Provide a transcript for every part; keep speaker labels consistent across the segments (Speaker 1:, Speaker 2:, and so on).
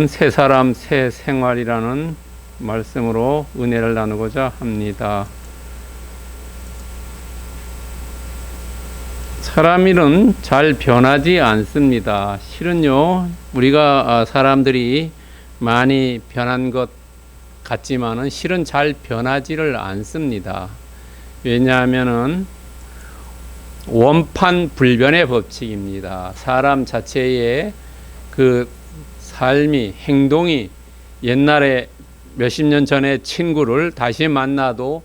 Speaker 1: 새 사람 새 생활이라는 말씀으로 은혜를 나누고자 합니다. 사람 일은 잘 변하지 않습니다. 실은요, 우리가 사람들이 많이 변한 것 같지만은 실은 잘 변하지를 않습니다. 왜냐하면은 원판 불변의 법칙입니다. 사람 자체의 그 삶이, 행동이 옛날에 몇십 년 전에 친구를 다시 만나도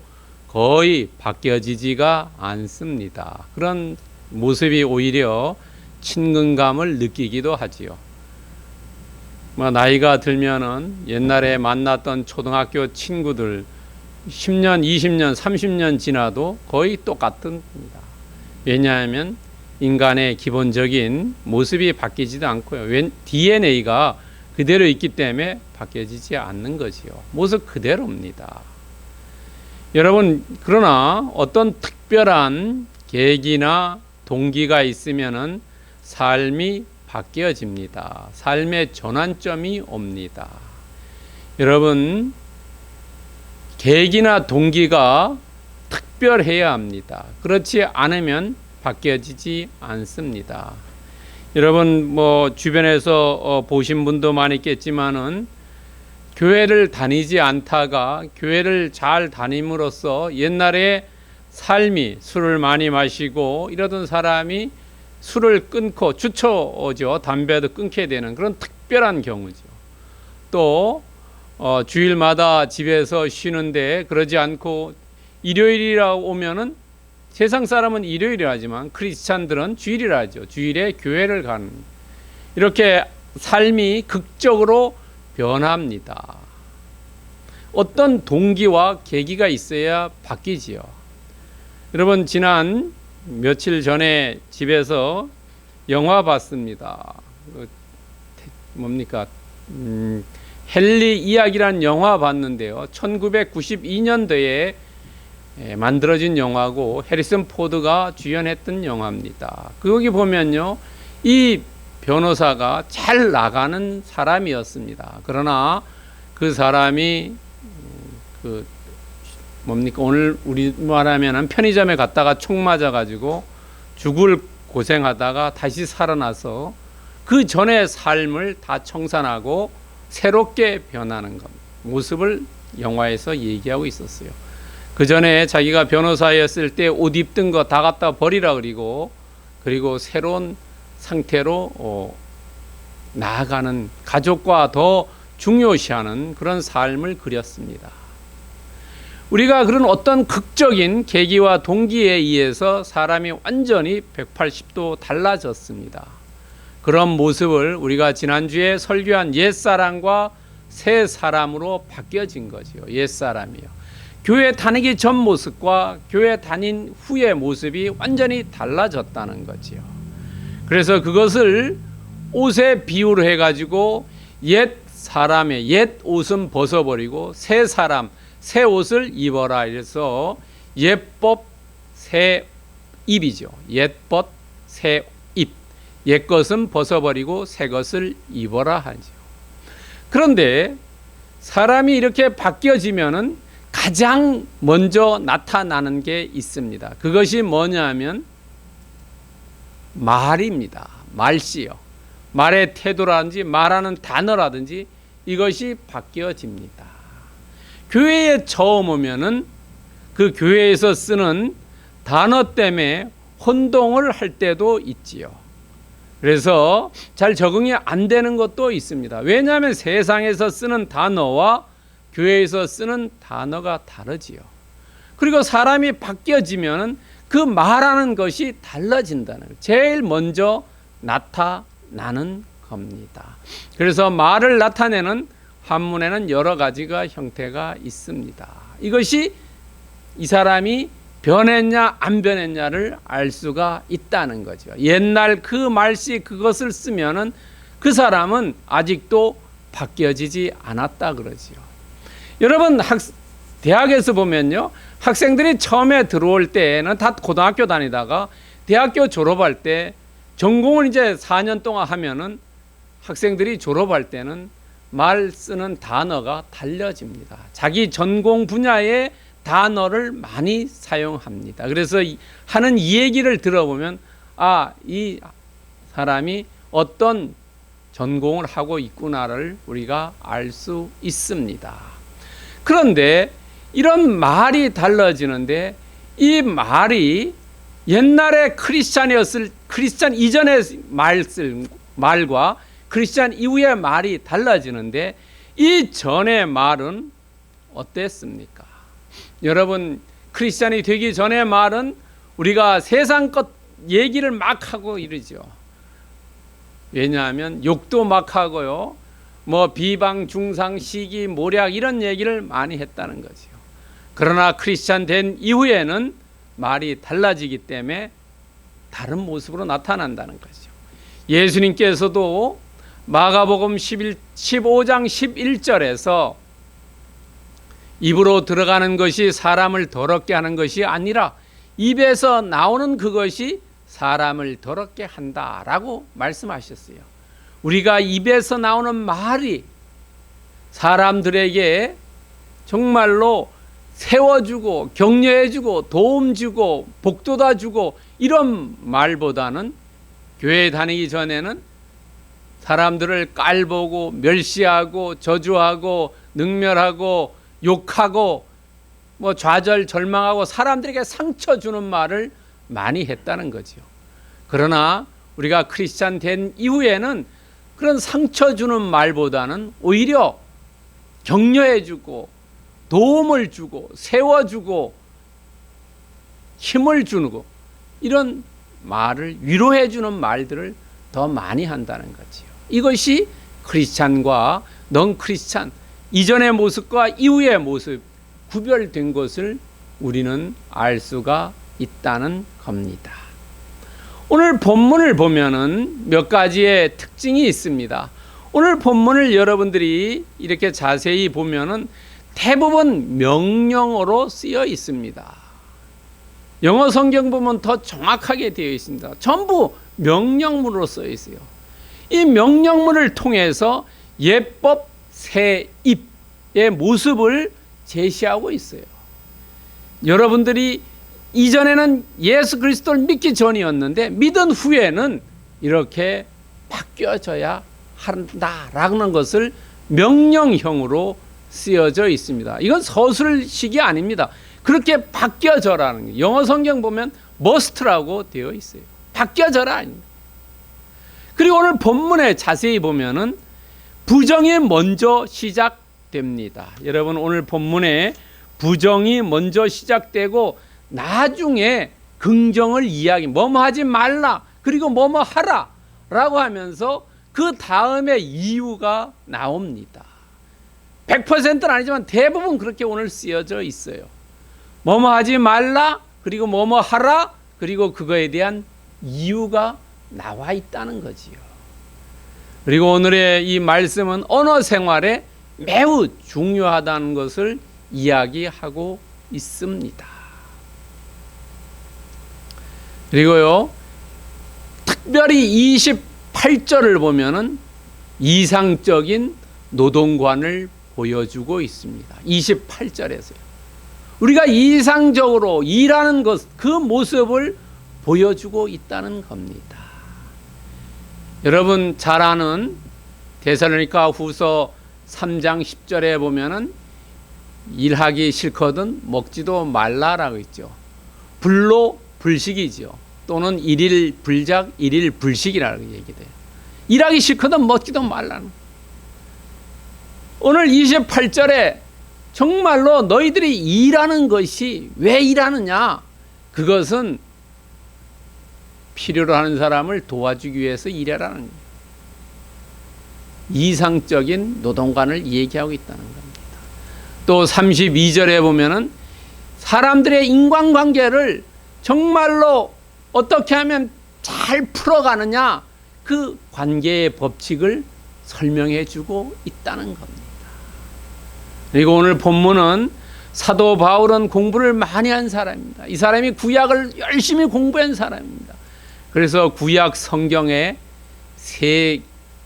Speaker 1: 거의 바뀌어지지가 않습니다. 그런 모습이 오히려 친근감을 느끼기도 하지요. 나이가 들면은 옛날에 만났던 초등학교 친구들 10년, 20년, 30년 지나도 거의 똑같습니다. 왜냐하면 인간의 기본적인 모습이 바뀌지도 않고요. DNA가 그대로 있기 때문에 바뀌어지지 않는 거지요. 모습 그대로입니다. 여러분, 그러나 어떤 특별한 계기나 동기가 있으면은 삶이 바뀌어집니다. 삶의 전환점이 옵니다. 여러분, 계기나 동기가 특별해야 합니다. 그렇지 않으면 바뀌어지지 않습니다. 여러분, 주변에서 보신 분도 많이 있겠지만은 교회를 다니지 않다가 교회를 잘 다님으로써 옛날에 삶이 술을 많이 마시고 이러던 사람이 술을 끊고 주초죠. 담배도 끊게 되는 그런 특별한 경우죠. 또 주일마다 집에서 쉬는데 그러지 않고 일요일이라 오면은 세상 사람은 일요일을 하지만 크리스찬들은 주일이라 하죠. 주일에 교회를 가는, 이렇게 삶이 극적으로 변합니다. 어떤 동기와 계기가 있어야 바뀌지요. 여러분, 지난 며칠 전에 집에서 영화 봤습니다. 헨리 이야기란 영화 봤는데요. 1992년도에 만들어진 영화고 해리슨 포드가 주연했던 영화입니다. 거기 보면요, 이 변호사가 잘 나가는 사람이었습니다. 그러나 그 사람이 오늘 우리 말하면 편의점에 갔다가 총 맞아가지고 죽을 고생하다가 다시 살아나서 그 전의 삶을 다 청산하고 새롭게 변하는 것, 모습을 영화에서 얘기하고 있었어요. 그 전에 자기가 변호사였을 때 옷 입던 거 다 갖다 버리라 그리고 새로운 상태로 나아가는, 가족과 더 중요시하는 그런 삶을 그렸습니다. 우리가 그런 어떤 극적인 계기와 동기에 의해서 사람이 완전히 180도 달라졌습니다. 그런 모습을 우리가 지난주에 설교한 옛사람과 새 사람으로 바뀌어진 거죠. 옛사람이요. 교회 다니기 전 모습과 교회 다닌 후의 모습이 완전히 달라졌다는 거지요. 그래서 그것을 옷에 비유를 해가지고 옛 사람의 옛 옷은 벗어버리고 새 사람, 새 옷을 입어라. 이래서 옛법 새 입이죠. 옛벗 새 입. 옛 것은 벗어버리고 새 것을 입어라 하죠. 그런데 사람이 이렇게 바뀌어지면은 가장 먼저 나타나는 게 있습니다. 그것이 뭐냐면 말입니다. 말씨요. 말의 태도라든지 말하는 단어라든지 이것이 바뀌어집니다. 교회에 처음 오면은 그 교회에서 쓰는 단어 때문에 혼동을 할 때도 있지요. 그래서 잘 적응이 안 되는 것도 있습니다. 왜냐하면 세상에서 쓰는 단어와 교회에서 쓰는 단어가 다르지요. 그리고 사람이 바뀌어지면 그 말하는 것이 달라진다는 거예요. 제일 먼저 나타나는 겁니다. 그래서 말을 나타내는 한문에는 여러 가지가 형태가 있습니다. 이것이 이 사람이 변했냐 안 변했냐를 알 수가 있다는 거죠. 옛날 그 말씨 그것을 쓰면은 그 사람은 아직도 바뀌어지지 않았다 그러지요. 여러분, 대학에서 보면요, 학생들이 처음에 들어올 때는 다 고등학교 다니다가 대학교 졸업할 때 전공을 이제 4년 동안 하면은 학생들이 졸업할 때는 말 쓰는 단어가 달라집니다. 자기 전공 분야의 단어를 많이 사용합니다. 그래서 하는 이 얘기를 들어보면 이 사람이 어떤 전공을 하고 있구나를 우리가 알 수 있습니다. 그런데 이런 말이 달라지는데 이 말이 옛날에 크리스찬 이전의 말과 크리스찬 이후의 말이 달라지는데 이 전의 말은 어땠습니까? 여러분, 크리스찬이 되기 전의 말은 우리가 세상 것 얘기를 막 하고 이러죠. 왜냐하면 욕도 막 하고요. 비방, 중상, 시기, 모략 이런 얘기를 많이 했다는 거죠. 그러나 크리스찬 된 이후에는 말이 달라지기 때문에 다른 모습으로 나타난다는 거죠. 예수님께서도 마가복음 15장 11절에서 입으로 들어가는 것이 사람을 더럽게 하는 것이 아니라 입에서 나오는 그것이 사람을 더럽게 한다라고 말씀하셨어요. 우리가 입에서 나오는 말이 사람들에게 정말로 세워주고 격려해주고 도움주고 복돋아 주고 이런 말보다는 교회 다니기 전에는 사람들을 깔보고 멸시하고 저주하고 능멸하고 욕하고 좌절 절망하고 사람들에게 상처 주는 말을 많이 했다는 거죠. 그러나 우리가 크리스찬 된 이후에는 그런 상처 주는 말보다는 오히려 격려해주고 도움을 주고 세워주고 힘을 주고 이런 말을 위로해주는 말들을 더 많이 한다는 거지요. 이것이 크리스찬과 넌 크리스찬 이전의 모습과 이후의 모습 구별된 것을 우리는 알 수가 있다는 겁니다. 오늘 본문을 보면은 몇 가지의 특징이 있습니다. 오늘 본문을 여러분들이 이렇게 자세히 보면은 대부분 명령어로 쓰여 있습니다. 영어 성경 보면 더 정확하게 되어 있습니다. 전부 명령문으로 쓰여 있어요. 이 명령문을 통해서 예법 세입의 모습을 제시하고 있어요. 여러분들이 이전에는 예수 그리스도를 믿기 전이었는데 믿은 후에는 이렇게 바뀌어져야 한다라는 것을 명령형으로 쓰여져 있습니다. 이건 서술식이 아닙니다. 그렇게 바뀌어져라는 게 영어 성경 보면 must라고 되어 있어요. 바뀌어져라. 그리고 오늘 본문에 자세히 보면은 부정이 먼저 시작됩니다. 여러분 오늘 본문에 부정이 먼저 시작되고 나중에 긍정을 뭐뭐 하지 말라 그리고 뭐뭐 하라 라고 하면서 그 다음에 이유가 나옵니다. 100%는 아니지만 대부분 그렇게 오늘 쓰여져 있어요. 뭐뭐 하지 말라 그리고 뭐뭐 하라 그리고 그거에 대한 이유가 나와 있다는 거지요. 그리고 오늘의 이 말씀은 언어 생활에 매우 중요하다는 것을 이야기하고 있습니다. 그리고요, 특별히 28절을 보면은 이상적인 노동관을 보여주고 있습니다. 28절에서요. 우리가 이상적으로 일하는 것, 그 모습을 보여주고 있다는 겁니다. 여러분 잘 아는 데살로니가 후서 3장 10절에 보면은 일하기 싫거든 먹지도 말라라고 있죠. 불로 불식이죠. 또는 일일 불작, 일일 불식이라고 얘기돼요. 일하기 싫거든 먹지도 말라는. 오늘 28절에 정말로 너희들이 일하는 것이 왜 일하느냐? 그것은 필요로 하는 사람을 도와주기 위해서 일하라는 거예요. 이상적인 노동관을 얘기하고 있다는 겁니다. 또 32절에 보면은 사람들의 인간관계를 정말로 어떻게 하면 잘 풀어가느냐 그 관계의 법칙을 설명해 주고 있다는 겁니다. 그리고 오늘 본문은 사도 바울은 공부를 많이 한 사람입니다. 이 사람이 구약을 열심히 공부한 사람입니다. 그래서 구약 성경의 세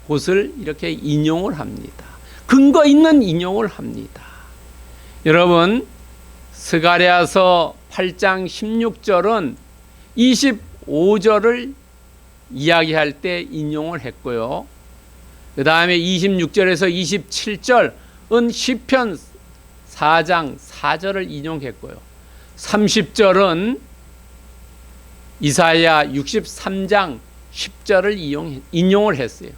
Speaker 1: 곳을 이렇게 인용을 합니다. 근거 있는 인용을 합니다. 여러분, 스가랴서 8장 16절은 25절을 이야기할 때 인용을 했고요. 그 다음에 26절에서 27절은 시편 4장 4절을 인용했고요. 30절은 이사야 63장 10절을 인용을 했어요.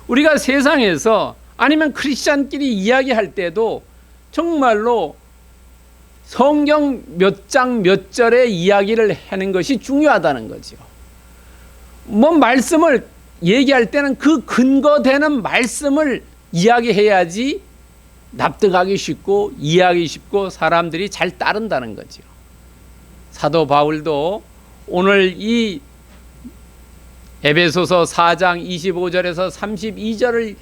Speaker 1: 우리가 세상에서 아니면 크리스찬끼리 이야기할 때도 정말로 성경 몇 장 몇 절의 이야기를 하는 것이 중요하다는 거죠. 뭐 말씀을 얘기할 때는 그 근거되는 말씀을 이야기해야지 납득하기 쉽고 이해하기 쉽고 사람들이 잘 따른다는 거죠. 사도 바울도 오늘 이 에베소서 4장 25절에서 32절을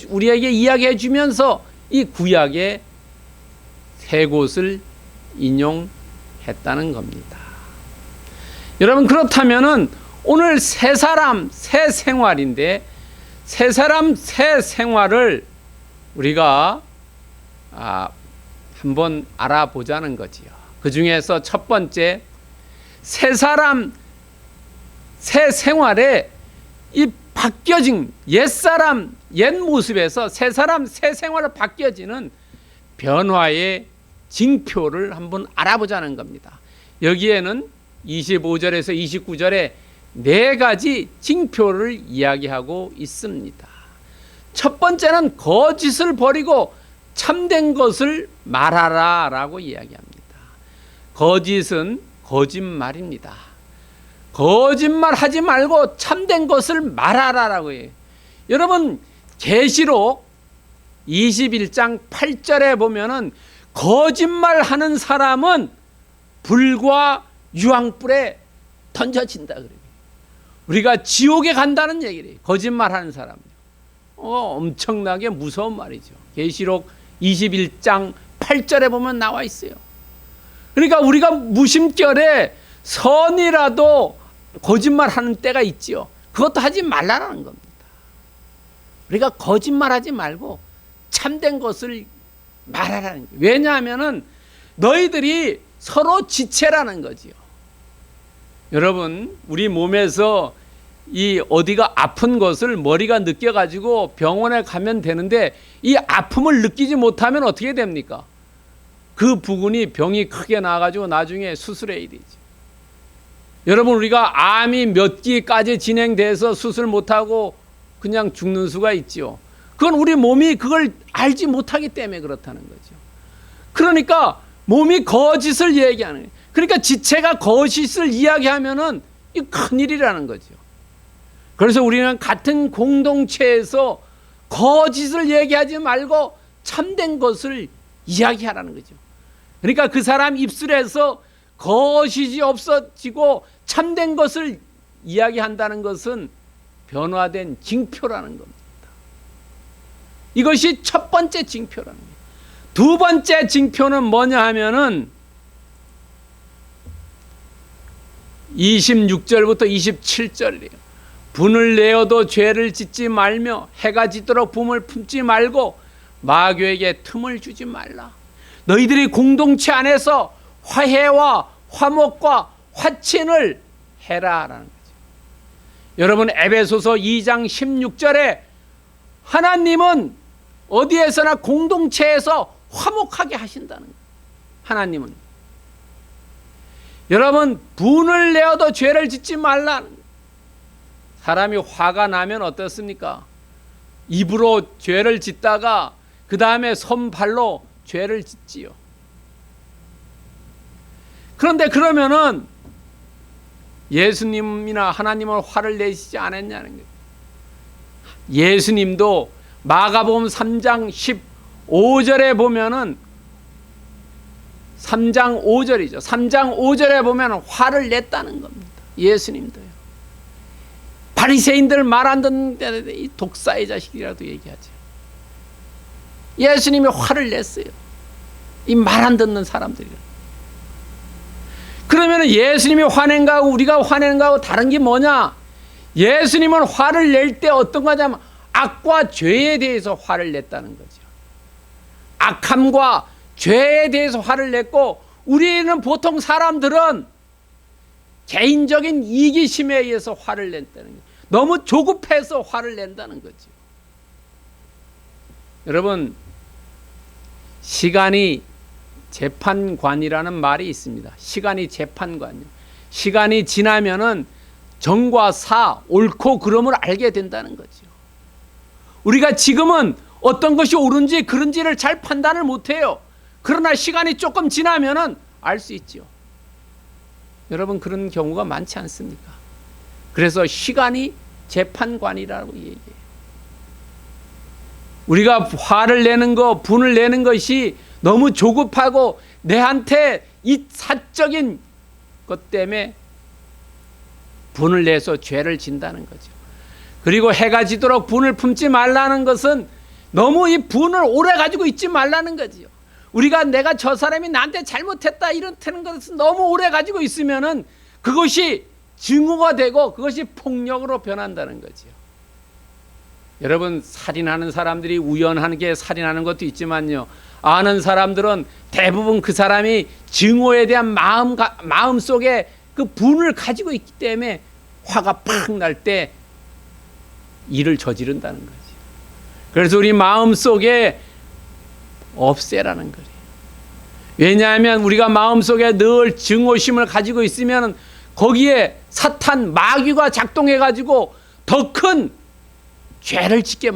Speaker 1: 우리에게 이야기해 주면서 이 구약의 세 곳을 인용했다는 겁니다. 여러분, 그렇다면은 오늘 새 사람 새 생활인데 새 사람 새 생활을 우리가 한번 알아보자는 거지요. 그 중에서 첫 번째, 새 사람 새 생활에 이 바뀌어진 옛사람 옛 모습에서 새 사람 새 생활로 바뀌어지는 변화의 징표를 한번 알아보자는 겁니다. 여기에는 25절에서 29절에 네 가지 징표를 이야기하고 있습니다. 첫 번째는 거짓을 버리고 참된 것을 말하라 라고 이야기합니다. 거짓은 거짓말입니다. 거짓말 하지 말고 참된 것을 말하라 라고 해요. 여러분, 계시록 21장 8절에 보면은 거짓말 하는 사람은 불과 유황불에 던져진다 그래요. 우리가 지옥에 간다는 얘기를 해요. 거짓말 하는 사람은. 엄청나게 무서운 말이죠. 계시록 21장 8절에 보면 나와 있어요. 그러니까 우리가 무심결에 선이라도 거짓말 하는 때가 있지요. 그것도 하지 말라는 겁니다. 우리가 거짓말하지 말고 참된 것을 말하라는 거예요. 왜냐하면 너희들이 서로 지체라는 거지요. 여러분, 우리 몸에서 이 어디가 아픈 것을 머리가 느껴가지고 병원에 가면 되는데 이 아픔을 느끼지 못하면 어떻게 됩니까? 그 부분이 병이 크게 나가지고 나중에 수술해야 되죠. 여러분, 우리가 암이 몇 기까지 진행돼서 수술 못하고 그냥 죽는 수가 있지요. 그건 우리 몸이 그걸 알지 못하기 때문에 그렇다는 거죠. 그러니까 몸이 거짓을 얘기하는 거예요. 그러니까 지체가 거짓을 이야기하면은 이 큰일이라는 거죠. 그래서 우리는 같은 공동체에서 거짓을 얘기하지 말고 참된 것을 이야기하라는 거죠. 그러니까 그 사람 입술에서 거짓이 없어지고 참된 것을 이야기한다는 것은 변화된 징표라는 겁니다. 이것이 첫 번째 징표라는 거예요. 두 번째 징표는 뭐냐 하면은 26절부터 27절이래요. 분을 내어도 죄를 짓지 말며 해가 지도록 붐을 품지 말고 마귀에게 틈을 주지 말라. 너희들이 공동체 안에서 화해와 화목과 화친을 해라라는 거죠. 여러분, 에베소서 2장 16절에 하나님은 어디에서나 공동체에서 화목하게 하신다는 거예요. 하나님은. 여러분, 분을 내어도 죄를 짓지 말라. 사람이 화가 나면 어떻습니까? 입으로 죄를 짓다가 그 다음에 손발로 죄를 짓지요. 그런데 그러면은 예수님이나 하나님은 화를 내시지 않았냐는 거예요. 예수님도 마가복음 3장 15절에 보면은 3장 5절이죠. 3장 5절에 보면 화를 냈다는 겁니다. 예수님도요. 바리새인들 말 안 듣는 이 독사의 자식이라도 얘기하죠. 예수님이 화를 냈어요. 이 말 안 듣는 사람들이. 그러면 예수님이 화낸 거하고 우리가 화내는 거하고 다른 게 뭐냐? 예수님은 화를 낼 때 어떤 거냐면 악과 죄에 대해서 화를 냈다는 거죠. 악함과 죄에 대해서 화를 냈고, 우리는 보통 사람들은 개인적인 이기심에 의해서 화를 낸다는 거예요. 너무 조급해서 화를 낸다는 거죠. 여러분, 시간이 재판관이라는 말이 있습니다. 시간이 재판관이요. 시간이 지나면은 정과 사, 옳고 그름을 알게 된다는 거죠. 우리가 지금은 어떤 것이 옳은지 그른지를 잘 판단을 못해요. 그러나 시간이 조금 지나면은 알 수 있죠. 여러분, 그런 경우가 많지 않습니까? 그래서 시간이 재판관이라고 얘기해요. 우리가 화를 내는 것, 분을 내는 것이 너무 조급하고 내한테 이 사적인 것 때문에 분을 내서 죄를 진다는 거죠. 그리고 해가 지도록 분을 품지 말라는 것은 너무 이 분을 오래 가지고 있지 말라는 거지요. 우리가 내가 저 사람이 나한테 잘못했다 이렇다는 것은 너무 오래 가지고 있으면은 그것이 증오가 되고 그것이 폭력으로 변한다는 거지요. 여러분, 살인하는 사람들이 우연하게 살인하는 것도 있지만요, 아는 사람들은 대부분 그 사람이 증오에 대한 마음 속에 그 분을 가지고 있기 때문에 화가 팍 날 때 일을 저지른다는 거지. 그래서 우리 마음 속에 없애라는 거예요. 왜냐하면 우리가 마음 속에 늘 증오심을 가지고 있으면 거기에 사탄 마귀가 작동해 가지고 더 큰 죄를 짓게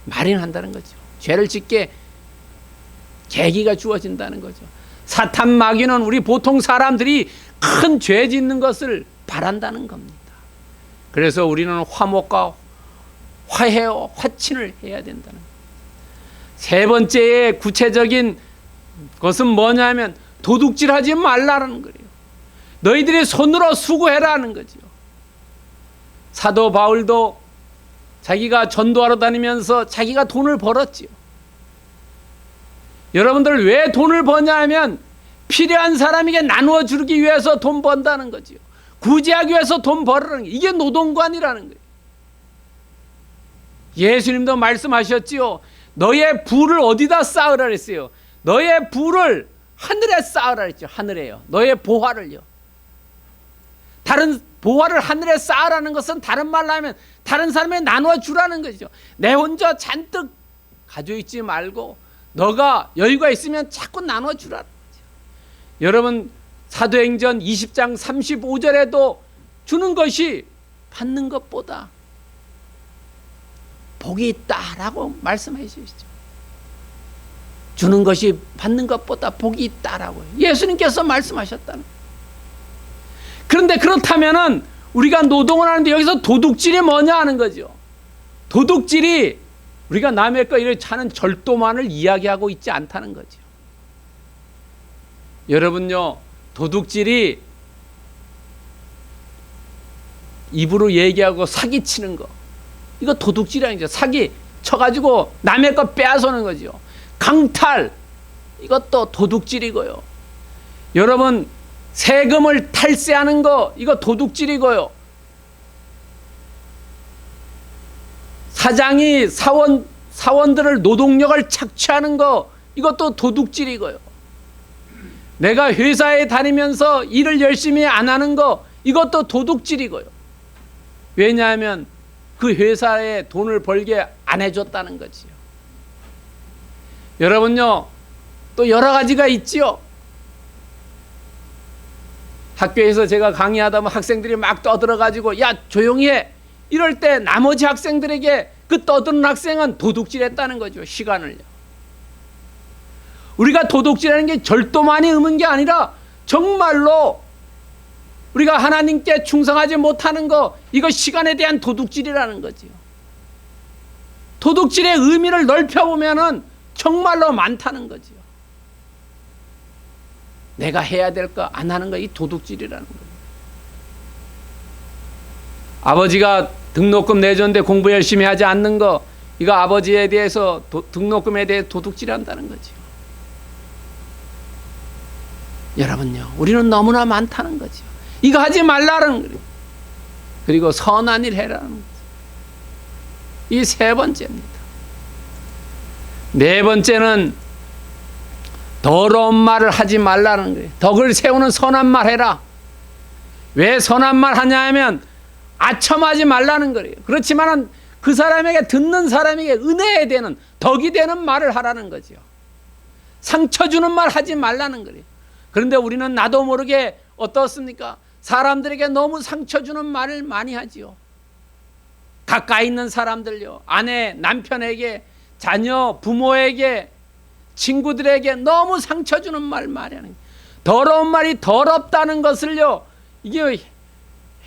Speaker 1: 마련한다는 거죠. 죄를 짓게 계기가 주어진다는 거죠. 사탄 마귀는 우리 보통 사람들이 큰 죄 짓는 것을 바란다는 겁니다. 그래서 우리는 화목과 화해와 화친을 해야 된다는 거예요. 세 번째의 구체적인 것은 뭐냐면 도둑질하지 말라는 거예요. 너희들이 손으로 수고해라는 거죠. 사도 바울도 자기가 전도하러 다니면서 자기가 돈을 벌었지요. 여러분들 왜 돈을 버냐 하면 필요한 사람에게 나누어 주기 위해서 돈 번다는 거지요. 구제하기 위해서 돈 벌으라는 게 이게 노동관이라는 거예요. 예수님도 말씀하셨지요. 너의 부를 어디다 쌓으라 그랬어요. 너의 부를 하늘에 쌓으라 그랬죠. 하늘에요. 너의 보화를요. 다른 보화를 하늘에 쌓으라는 것은 다른 말로 하면 다른 사람에게 나누어 주라는 거죠. 내 혼자 잔뜩 가지고 있지 말고 너가 여유가 있으면 자꾸 나눠 주라는 거죠. 여러분, 사도행전 20장 35절에도 주는 것이 받는 것보다 복이 있다라고 말씀해 주시죠. 주는 것이 받는 것보다 복이 있다라고 예수님께서 말씀하셨다는 거예요. 그런데 그렇다면은 우리가 노동을 하는데 여기서 도둑질이 뭐냐 하는 거죠. 도둑질이 우리가 남의 거 이렇게 차는 절도만을 이야기하고 있지 않다는 거죠. 여러분요, 도둑질이 입으로 얘기하고 사기치는 거, 이거 도둑질이 아니죠. 사기 쳐가지고 남의 거 빼앗아오는 거죠. 강탈, 이것도 도둑질이고요. 여러분, 세금을 탈세하는 거, 이거 도둑질이고요. 사장이 사원들을 노동력을 착취하는 거, 이것도 도둑질이고요. 내가 회사에 다니면서 일을 열심히 안 하는 거, 이것도 도둑질이고요. 왜냐하면 그 회사에 돈을 벌게 안 해줬다는 거지요. 여러분요, 또 여러 가지가 있지요. 학교에서 제가 강의하다 보면 학생들이 막 떠들어가지고 야 조용히 해, 이럴 때 나머지 학생들에게 그 떠드는 학생은 도둑질했다는 거죠. 시간을요. 우리가 도둑질하는 게 절도만이 의문 게 아니라 정말로 우리가 하나님께 충성하지 못하는 거, 이거 시간에 대한 도둑질이라는 거지요. 도둑질의 의미를 넓혀보면은 정말로 많다는 거지요. 내가 해야 될 거 안 하는 거, 이 도둑질이라는 거예요. 아버지가 등록금 내줬는데 공부 열심히 하지 않는 거, 이거 아버지에 대해서 등록금에 대해 도둑질한다는 거죠. 여러분요, 우리는 너무나 많다는 거죠. 이거 하지 말라는 거예요. 그리고 선한 일 해라는 거죠. 이 세 번째입니다. 네 번째는 더러운 말을 하지 말라는 거예요. 덕을 세우는 선한 말 해라. 왜 선한 말 하냐 하면 아첨하지 말라는 거예요. 그렇지만 그 사람에게, 듣는 사람에게 은혜에 되는, 덕이 되는 말을 하라는 거죠. 상처 주는 말 하지 말라는 거예요. 그런데 우리는 나도 모르게 어떻습니까? 사람들에게 너무 상처 주는 말을 많이 하지요. 가까이 있는 사람들요, 아내, 남편에게, 자녀, 부모에게, 친구들에게 너무 상처 주는 말 말이야. 더러운 말이 더럽다는 것을요, 이게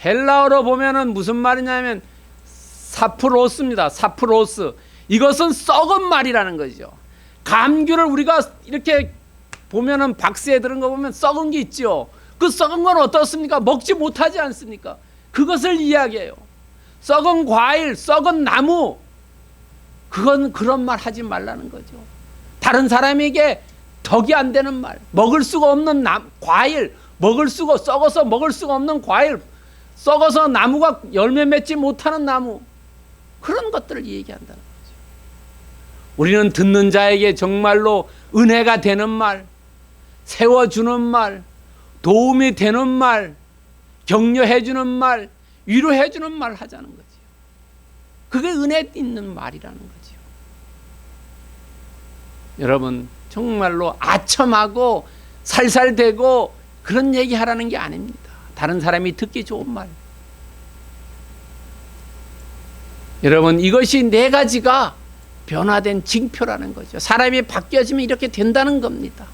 Speaker 1: 헬라어로 보면은 무슨 말이냐면 사프로스입니다. 사프로스. 이것은 썩은 말이라는 거죠. 감귤을 우리가 이렇게 보면은 박스에 들은 거 보면 썩은 게 있죠. 그 썩은 건 어떻습니까? 먹지 못하지 않습니까? 그것을 이야기해요. 썩은 과일, 썩은 나무, 그건 그런 말 하지 말라는 거죠. 다른 사람에게 덕이 안 되는 말, 먹을 수가 없는 과일, 썩어서 먹을 수가 없는 과일, 썩어서 나무가 열매 맺지 못하는 나무, 그런 것들을 얘기한다는 거죠. 우리는 듣는 자에게 정말로 은혜가 되는 말, 세워주는 말, 도움이 되는 말, 격려해주는 말, 위로해주는 말 하자는 거죠. 그게 은혜 있는 말이라는 거죠. 여러분, 정말로 아첨하고 살살대고 그런 얘기 하라는 게 아닙니다. 다른 사람이 듣기 좋은 말. 여러분, 이것이 네 가지가 변화된 징표라는 거죠. 사람이 바뀌어지면 이렇게 된다는 겁니다.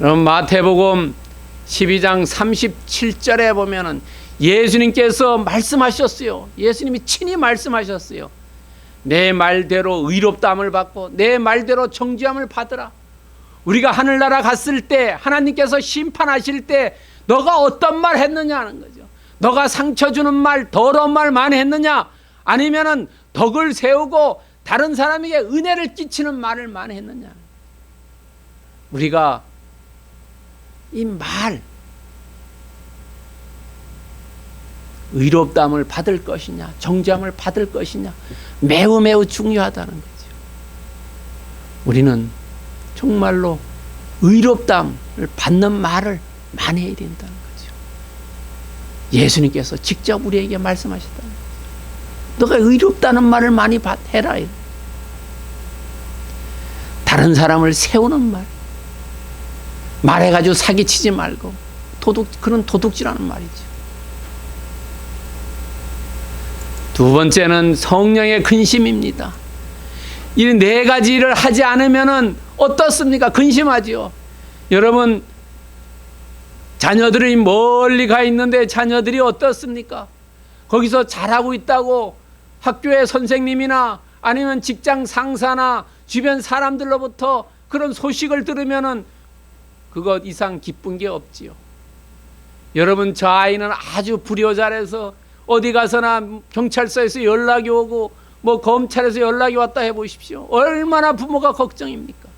Speaker 1: 여러분, 마태복음 12장 37절에 보면은 예수님께서 말씀하셨어요. 예수님이 친히 말씀하셨어요. 내 말대로 의롭다함을 받고 내 말대로 정죄함을 받으라. 우리가 하늘나라 갔을 때 하나님께서 심판하실 때 너가 어떤 말 했느냐 하는 거죠. 너가 상처 주는 말, 더러운 말 많이 했느냐, 아니면은 덕을 세우고 다른 사람에게 은혜를 끼치는 말을 많이 했느냐. 우리가 이 말, 의롭다함을 받을 것이냐, 정죄함을 받을 것이냐, 매우 매우 중요하다는 거죠. 우리는 정말로 의롭다함을 받는 말을 많이 해야 된다는 거죠. 예수님께서 직접 우리에게 말씀하셨다는 거죠. 너가 의롭다는 말을 많이 해라. 다른 사람을 세우는 말, 말해가지고 사기치지 말고 그런 도둑질하는 말이죠. 두 번째는 성령의 근심입니다. 이 네 가지를 하지 않으면은 어떻습니까? 근심하지요. 여러분, 자녀들이 멀리 가 있는데 자녀들이 어떻습니까? 거기서 잘하고 있다고 학교의 선생님이나 아니면 직장 상사나 주변 사람들로부터 그런 소식을 들으면은 그것 이상 기쁜 게 없지요. 여러분, 저 아이는 아주 불효자라서 어디 가서나 경찰서에서 연락이 오고 뭐 검찰에서 연락이 왔다 해보십시오. 얼마나 부모가 걱정입니까?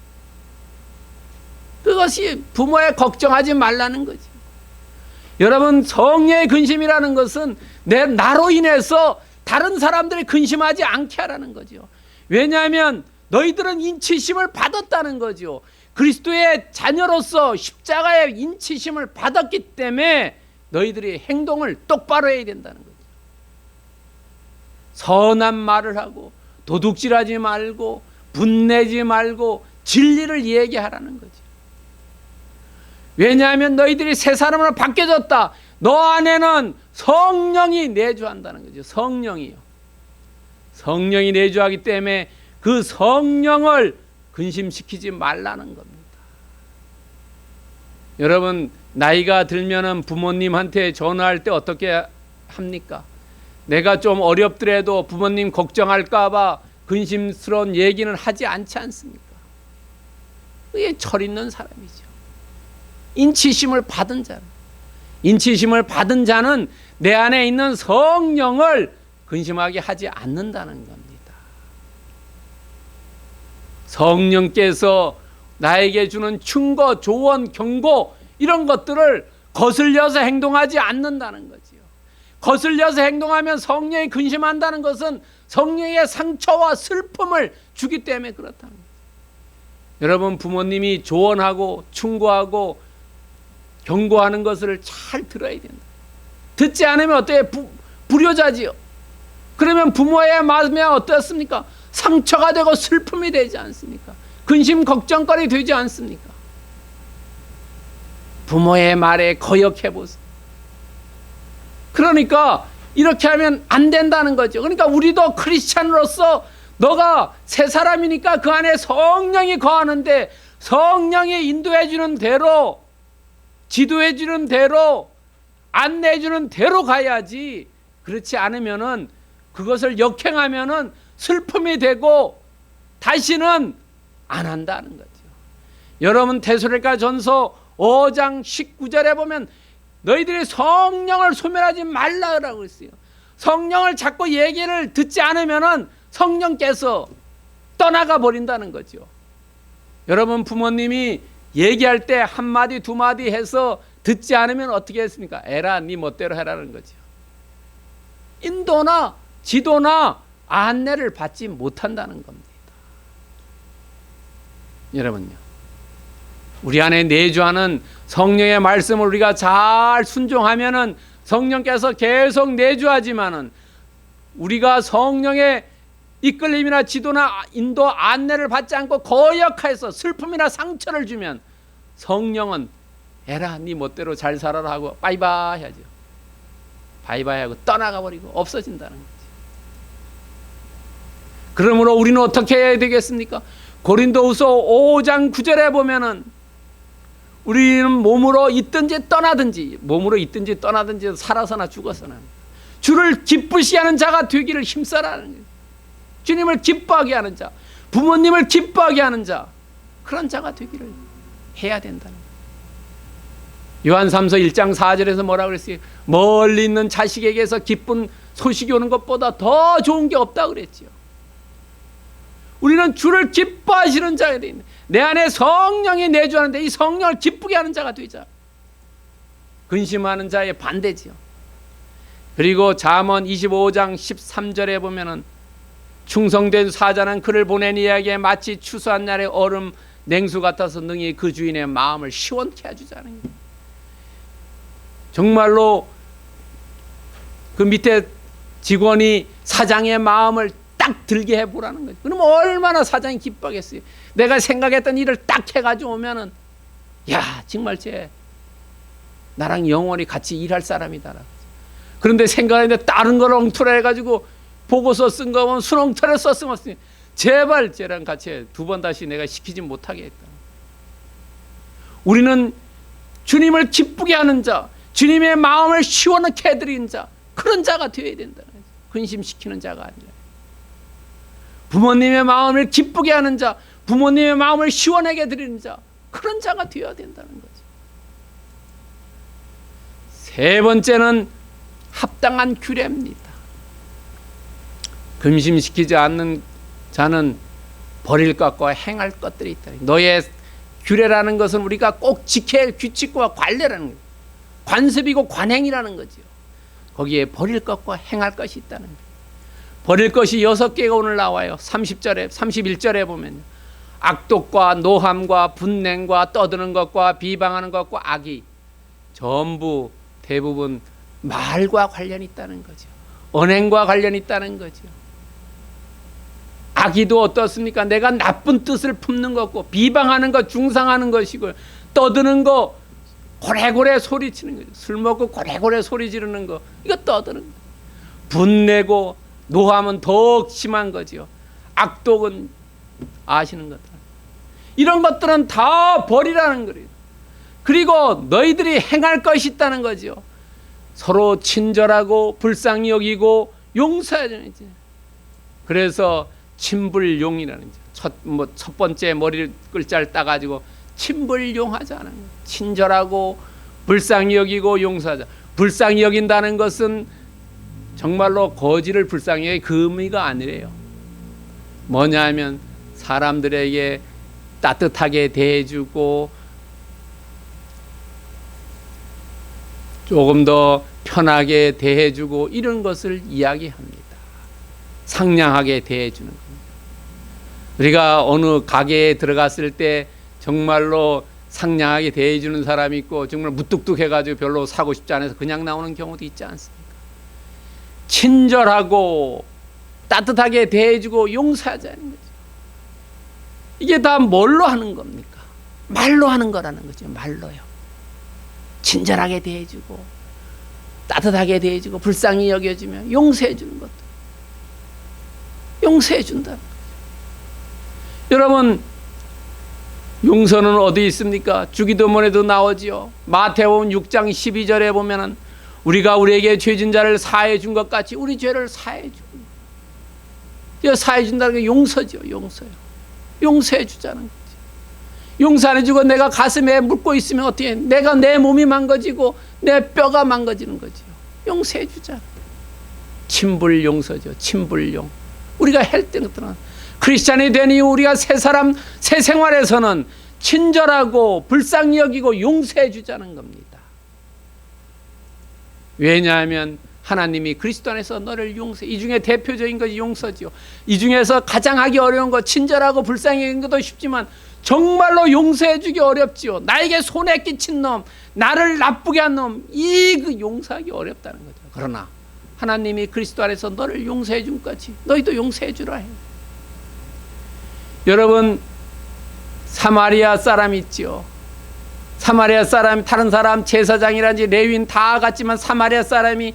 Speaker 1: 그것이 부모의 걱정하지 말라는 거지. 여러분, 성령의 근심이라는 것은 나로 인해서 다른 사람들이 근심하지 않게 하라는 거죠. 왜냐하면 너희들은 인치심을 받았다는 거죠. 그리스도의 자녀로서 십자가의 인치심을 받았기 때문에 너희들이 행동을 똑바로 해야 된다는 거죠. 선한 말을 하고 도둑질하지 말고 분내지 말고 진리를 얘기하라는 거죠. 왜냐하면 너희들이 새 사람으로 바뀌어졌다. 너 안에는 성령이 내주한다는 거죠. 성령이요. 성령이 내주하기 때문에 그 성령을 근심시키지 말라는 겁니다. 여러분, 나이가 들면은 부모님한테 전화할 때 어떻게 합니까? 내가 좀 어렵더라도 부모님 걱정할까봐 근심스러운 얘기는 하지 않지 않습니까? 그게 철 있는 사람이죠. 인치심을 받은 자는, 인치심을 받은 자는 내 안에 있는 성령을 근심하게 하지 않는다는 겁니다. 성령께서 나에게 주는 충고, 조언, 경고 이런 것들을 거슬려서 행동하지 않는다는 거지요. 거슬려서 행동하면 성령이 근심한다는 것은 성령의 상처와 슬픔을 주기 때문에 그렇다는 거예요. 여러분, 부모님이 조언하고 충고하고 경고하는 것을 잘 들어야 된다. 듣지 않으면 어때요? 불효자지요. 그러면 부모의 마음이 어떻습니까? 상처가 되고 슬픔이 되지 않습니까? 근심 걱정거리 되지 않습니까? 부모의 말에 거역해보세요. 그러니까 이렇게 하면 안 된다는 거죠. 그러니까 우리도 크리스찬으로서 너가 새 사람이니까 그 안에 성령이 거하는데 성령이 인도해주는 대로, 지도해주는 대로, 안내해주는 대로 가야지. 그렇지 않으면은, 그것을 역행하면은 슬픔이 되고 다시는 안 한다는 거죠. 여러분, 데살로니가 전서 5장 19절에 보면 너희들이 성령을 소멸하지 말라고 했어요. 성령을 자꾸 얘기를 듣지 않으면은 성령께서 떠나가 버린다는 거죠. 여러분, 부모님이 얘기할 때 한마디 두마디 해서 듣지 않으면 어떻게 했습니까? 에라, 네 멋대로 해라는 거죠. 인도나 지도나 안내를 받지 못한다는 겁니다. 여러분요, 우리 안에 내주하는 성령의 말씀을 우리가 잘 순종하면은 성령께서 계속 내주하지만은 우리가 성령의 이끌림이나 지도나 인도 안내를 받지 않고 거역해서 슬픔이나 상처를 주면 성령은 에라, 네 멋대로 잘 살아라 하고 바이바이 하죠. 바이바이 하고 떠나가 버리고 없어진다는 거죠. 그러므로 우리는 어떻게 해야 되겠습니까? 고린도후서 5장 9절에 보면은 우리는 몸으로 있든지 떠나든지, 몸으로 있든지 떠나든지 살아서나 죽어서나 주를 기쁘시게 하는 자가 되기를 힘써라는 거예요. 주님을 기뻐하게 하는 자, 부모님을 기뻐하게 하는 자, 그런 자가 되기를 해야 된다는 거예요. 요한 3서 1장 4절에서 뭐라고 그랬어요? 멀리 있는 자식에게서 기쁜 소식이 오는 것보다 더 좋은 게 없다고 그랬지요. 우리는 주를 기뻐하시는 자가 되어 있는, 내 안에 성령이 내주하는데 이 성령을 기쁘게 하는 자가 되자. 근심하는 자의 반대지요. 그리고 잠언 25장 13절에 보면은 충성된 사자는 그를 보낸 이에게 마치 추수한 날의 얼음 냉수 같아서 능히 그 주인의 마음을 시원케 해주자는 거예요. 정말로 그 밑에 직원이 사장의 마음을 딱 들게 해보라는 거죠. 그럼 얼마나 사장이 기뻐하겠어요. 내가 생각했던 일을 딱 해가지고 오면은, 야, 정말 쟤 나랑 영원히 같이 일할 사람이다. 그런데 생각했는데 다른 걸 엉터리 해가지고 보고서 쓴 거 보면 순엉터리 썼으면 제발 쟤랑 같이 두 번 다시 내가 시키지 못하게 했다. 우리는 주님을 기쁘게 하는 자, 주님의 마음을 시원하게 해드리는 자, 그런 자가 되어야 된다는 거죠. 근심시키는 자가 아니라. 부모님의 마음을 기쁘게 하는 자, 부모님의 마음을 시원하게 해드리는 자, 그런 자가 되어야 된다는 거죠. 세 번째는 합당한 규례입니다. 근심시키지 않는 자는 버릴 것과 행할 것들이 있다. 너의 규례라는 것은 우리가 꼭 지켜야 할 규칙과 관례라는 거예요. 관습이고 관행이라는 거죠. 거기에 버릴 것과 행할 것이 있다는 거예요. 버릴 것이 6개가 오늘 나와요. 30절에 31절에 보면 악독과 노함과 분냉과 떠드는 것과 비방하는 것과 악이 전부 대부분 말과 관련이 있다는 거죠. 언행과 관련이 있다는 거죠. 악의도 어떻습니까? 내가 나쁜 뜻을 품는 것고, 비방하는 것 중상하는 것이고, 떠드는 거 고래고래 소리치는 거죠. 술 먹고 고래고래 소리 지르는 거, 이거 떠드는 거. 분내고 노함은 더욱 심한 거죠. 악독은 아시는 것들. 이런 것들은 다 버리라는 거예요. 그리고 너희들이 행할 것이 있다는 거죠. 서로 친절하고 불쌍히 여기고 용서해야지. 그래서 친불용이라는 첫 번째 머리 글자를 따가지고 친불용하자는 거예요. 친절하고 불쌍히 여기고 용서하자. 불쌍히 여긴다는 것은 정말로 거지를 불쌍히 여기 그 의미가 아니래요. 뭐냐 하면 사람들에게 따뜻하게 대해주고 조금 더 편하게 대해주고 이런 것을 이야기합니다. 상냥하게 대해주는 겁니다. 우리가 어느 가게에 들어갔을 때 정말로 상냥하게 대해주는 사람이 있고 정말 무뚝뚝해가지고 별로 사고 싶지 않아서 그냥 나오는 경우도 있지 않습니까? 친절하고 따뜻하게 대해주고 용서하자는 거죠. 이게 다 뭘로 하는 겁니까? 말로 하는 거라는 거죠. 말로요. 친절하게 대해주고 따뜻하게 대해주고 불쌍히 여겨주며 용서해 주는 것도 용서해 준다. 여러분, 용서는 어디 있습니까? 주기도문에도 나오지요. 마태복음 6장 12절에 보면은 우리가 우리에게 죄진 자를 사해 준 것 같이 우리 죄를 사해 주고, 사해 준다는 게 용서죠. 용서요. 용서해 주자는 거지. 용서 안 해주고 내가 가슴에 묻고 있으면 어떻게 해? 내가 내 몸이 망가지고 내 뼈가 망가지는 거지요. 용서해 주자. 친불 용서죠. 친불용. 우리가 할 때는 크리스찬이 된 이후 우리가 새 사람, 새 생활에서는 친절하고 불쌍히 여기고 용서해 주자는 겁니다. 왜냐하면 하나님이 그리스도 안에서 너를 용서해. 이 중에 대표적인 것이 용서죠. 이 중에서 가장 하기 어려운 것, 친절하고 불쌍히 여기는 것도 쉽지만 정말로 용서해 주기 어렵지요. 나에게 손해 끼친 놈, 나를 나쁘게 한 놈, 그 용서하기 어렵다는 거죠. 그러나 하나님이 그리스도 안에서 너를 용서해 준 것까지 너희도 용서해 주라 해요. 여러분, 사마리아 사람 있죠. 사마리아 사람, 다른 사람, 제사장이라든지 레위인 다 같지만 사마리아 사람이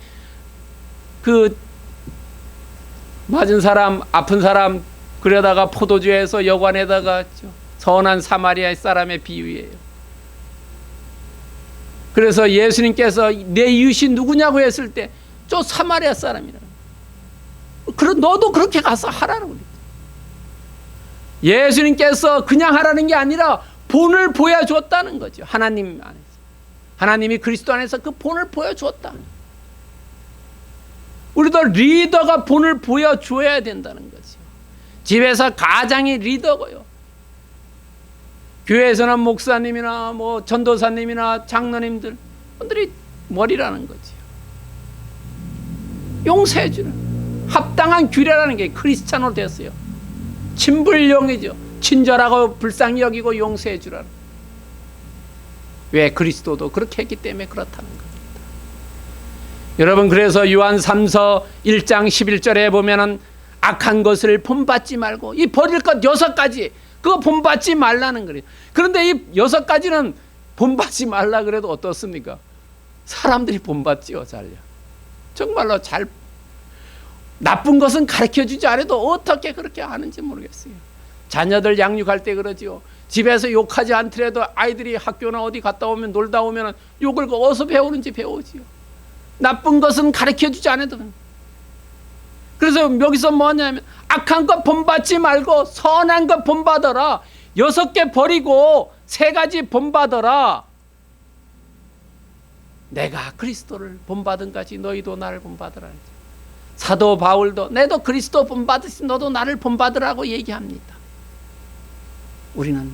Speaker 1: 그 맞은 사람, 아픈 사람 그려다가 포도주에서 여관에다가 선한 사마리아 사람의 비유예요. 그래서 예수님께서 내 이웃이 누구냐고 했을 때 저 사마리아 사람이라는 거예요. 그럼 너도 그렇게 가서 하라는 거예요. 예수님께서 그냥 하라는 게 아니라 본을 보여줬다는 거죠. 하나님 안에서. 하나님이 그리스도 안에서 그 본을 보여줬다. 우리도 리더가 본을 보여줘야 된다는 거죠. 집에서 가장이 리더고요. 교회에서는 목사님이나 뭐 전도사님이나 장로님들 분들이 머리라는 거죠. 용서해주는 합당한 규례라는 게 크리스찬으로 됐어요. 친불용이죠. 친절하고 불쌍히 여기고 용서해 주라는. 왜? 그리스도도 그렇게 했기 때문에 그렇다는 겁니다. 여러분, 그래서 요한 3서 1장 11절에 보면은 악한 것을 본받지 말고 이 버릴 것 6가지 그거 본받지 말라는 거예요. 그런데 이 6가지는 본받지 말라 그래도 어떻습니까? 사람들이 본받지요. 잘요. 정말로 잘 나쁜 것은 가르쳐주지 않아도 어떻게 그렇게 하는지 모르겠어요. 자녀들 양육할 때 그러지요. 집에서 욕하지 않더라도 아이들이 학교나 어디 갔다 오면 놀다 오면 욕을 어디서 배우는지 배우지요. 나쁜 것은 가르쳐주지 않아도. 그래서 여기서 뭐냐면 악한 것 본받지 말고 선한 것 본받아라. 6개 버리고 3가지 본받아라. 내가 그리스도를 본받은 같이 너희도 나를 본받으라. 사도 바울도 내도 그리스도 본받으시 너도 나를 본받으라고 얘기합니다. 우리는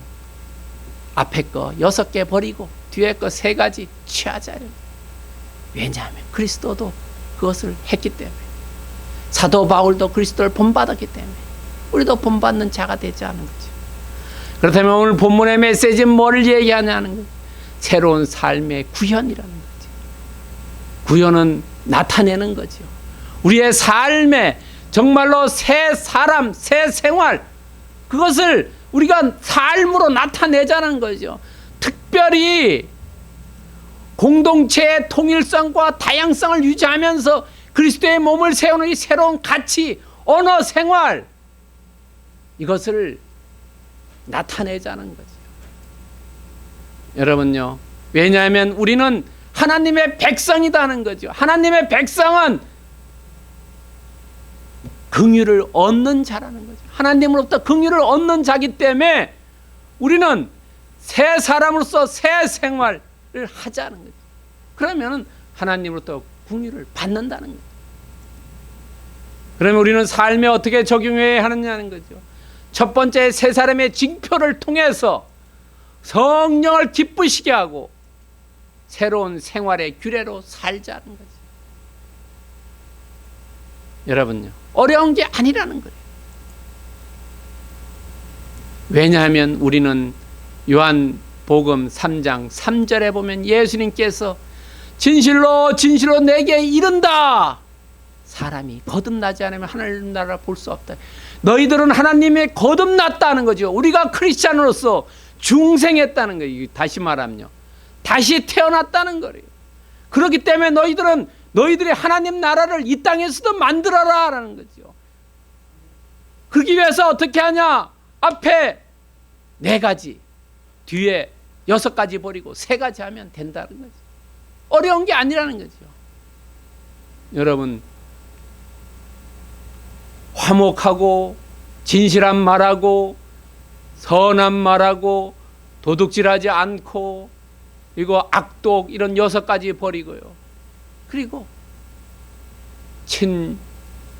Speaker 1: 앞에 거 6개 버리고 뒤에 거 3가지 취하자요. 왜냐하면 그리스도도 그것을 했기 때문에, 사도 바울도 그리스도를 본받았기 때문에 우리도 본받는 자가 되지 않은 거죠. 그렇다면 오늘 본문의 메시지는 뭐를 얘기하냐는 거예요. 새로운 삶의 구현이라는 거죠. 구현은 나타내는 거죠. 우리의 삶에 정말로 새 사람, 새 생활, 그것을 우리가 삶으로 나타내자는 거죠. 특별히 공동체의 통일성과 다양성을 유지하면서 그리스도의 몸을 세우는 이 새로운 가치, 언어, 생활, 이것을 나타내자는 거죠. 여러분요, 왜냐하면 우리는 하나님의 백성이라는 거죠. 하나님의 백성은 긍휼을 얻는 자라는 거죠. 하나님으로부터 긍휼을 얻는 자기 때문에 우리는 새 사람으로서 새 생활을 하자는 거죠. 그러면 하나님으로부터 긍휼을 받는다는 거죠. 그러면 우리는 삶에 어떻게 적용해야 하느냐는 거죠. 첫 번째, 새 사람의 징표를 통해서 성령을 기쁘시게 하고 새로운 생활의 규례로 살자는 거지. 여러분요, 어려운 게 아니라는 거예요. 왜냐하면 우리는 요한복음 3장 3절에 보면 예수님께서 진실로 진실로 내게 이른다, 사람이 거듭나지 않으면 하나님 나라를 볼 수 없다. 너희들은 하나님의 거듭났다는 거죠. 우리가 크리스찬으로서 중생했다는 거예요. 다시 말하면요, 다시 태어났다는 거예요. 그렇기 때문에 너희들이 하나님 나라를 이 땅에서도 만들어라 라는 거죠. 그러기 위해서 어떻게 하냐? 앞에 4가지, 뒤에 6가지 버리고 3가지 하면 된다는 거죠. 어려운 게 아니라는 거죠. 여러분, 화목하고 진실한 말하고 선한 말하고 도둑질하지 않고 그리고 악독 이런 6가지 버리고요. 그리고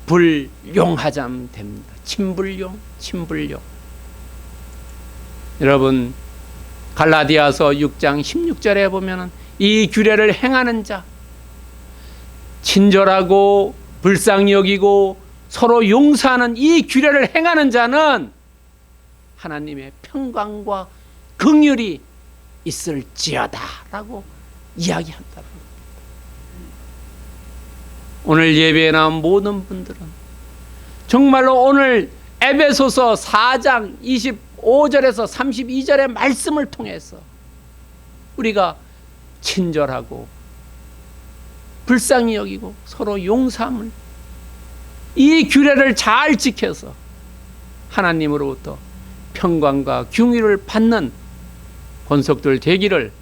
Speaker 1: 친불용하자면 됩니다. 친불용. 여러분, 갈라디아서 6장 16절에 보면은 이 규례를 행하는 자, 친절하고 불쌍히 여기고 서로 용서하는 이 규례를 행하는 자는 하나님의 평강과 긍휼이 있을지어다 라고 이야기한다는 겁니다. 오늘 예배에 나온 모든 분들은 정말로 오늘 에베소서 4장 25절에서 32절의 말씀을 통해서 우리가 친절하고 불쌍히 여기고 서로 용서함을, 이 규례를 잘 지켜서 하나님으로부터 평강과 긍휼을 받는 권속들 되기를